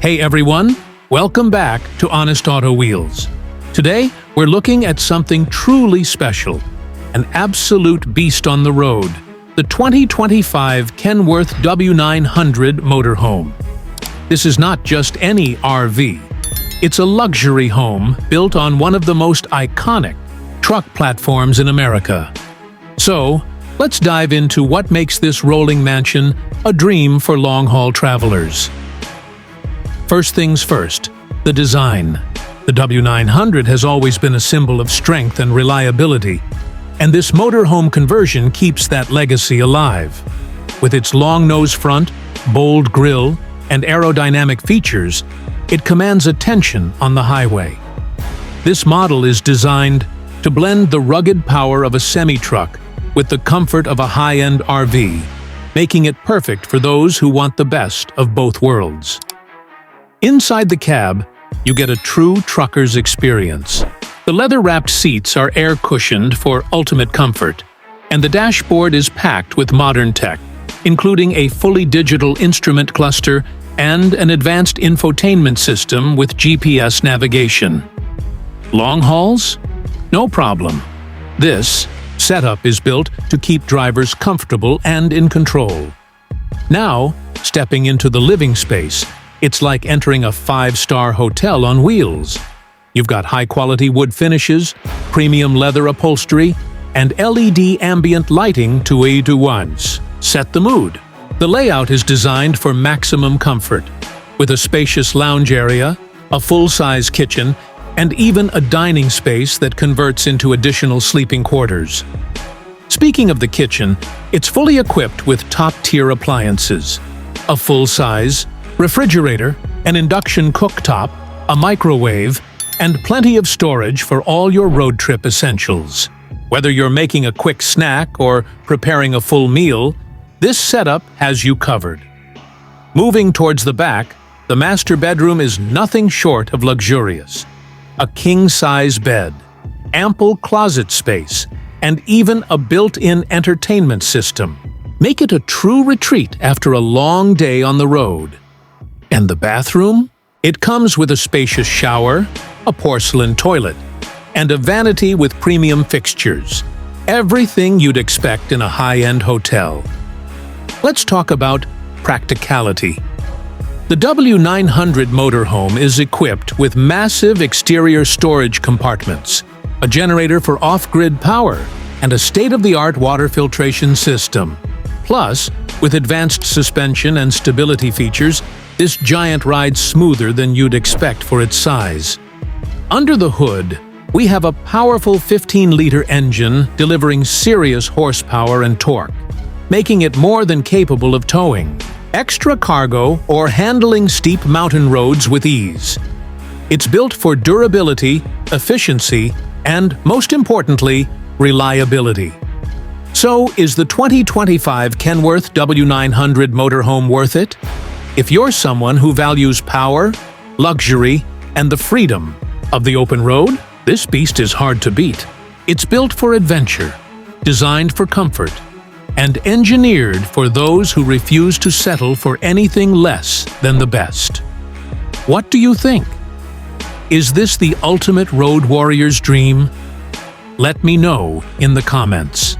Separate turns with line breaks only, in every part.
Hey everyone, welcome back to Honest Auto Wheels. Today, we're looking at something truly special, an absolute beast on the road, the 2025 Kenworth W900 Motorhome. This is not just any RV. It's a luxury home built on one of the most iconic truck platforms in America. So, let's dive into what makes this rolling mansion a dream for long-haul travelers. First things first, the design. The W900 has always been a symbol of strength and reliability, and this motorhome conversion keeps that legacy alive. With its long nose front, bold grille, and aerodynamic features, it commands attention on the highway. This model is designed to blend the rugged power of a semi-truck with the comfort of a high-end RV, making it perfect for those who want the best of both worlds. Inside the cab, you get a true trucker's experience. The leather-wrapped seats are air-cushioned for ultimate comfort, and the dashboard is packed with modern tech, including a fully digital instrument cluster and an advanced infotainment system with GPS navigation. Long hauls? No problem. This setup is built to keep drivers comfortable and in control. Now, stepping into the living space, it's like entering a five-star hotel on wheels. You've got high-quality wood finishes, premium leather upholstery, and LED ambient lighting to aid to once set the mood. The layout is designed for maximum comfort, with a spacious lounge area, a full-size kitchen, and even a dining space that converts into additional sleeping quarters. Speaking of the kitchen, it's fully equipped with top-tier appliances, a full-size refrigerator, an induction cooktop, a microwave, and plenty of storage for all your road trip essentials. Whether you're making a quick snack or preparing a full meal, this setup has you covered. Moving towards the back, the master bedroom is nothing short of luxurious. A king-size bed, ample closet space, and even a built-in entertainment system make it a true retreat after a long day on the road. And the bathroom? It comes with a spacious shower, a porcelain toilet, and a vanity with premium fixtures. Everything you'd expect in a high-end hotel. Let's talk about practicality. The W900 Motorhome is equipped with massive exterior storage compartments, a generator for off-grid power, and a state-of-the-art water filtration system. Plus, with advanced suspension and stability features, this giant rides smoother than you'd expect for its size. Under the hood, we have a powerful 15-liter engine delivering serious horsepower and torque, making it more than capable of towing extra cargo or handling steep mountain roads with ease. It's built for durability, efficiency, and, most importantly, reliability. So, is the 2025 Kenworth W900 Motorhome worth it? If you're someone who values power, luxury, and the freedom of the open road, this beast is hard to beat. It's built for adventure, designed for comfort, and engineered for those who refuse to settle for anything less than the best. What do you think? Is this the ultimate road warrior's dream? Let me know in the comments.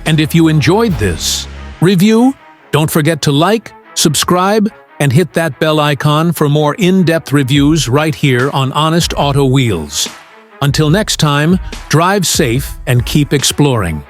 And if you enjoyed this review, don't forget to like, subscribe, and hit that bell icon for more in-depth reviews right here on Honest Auto Wheels. Until next time, drive safe and keep exploring.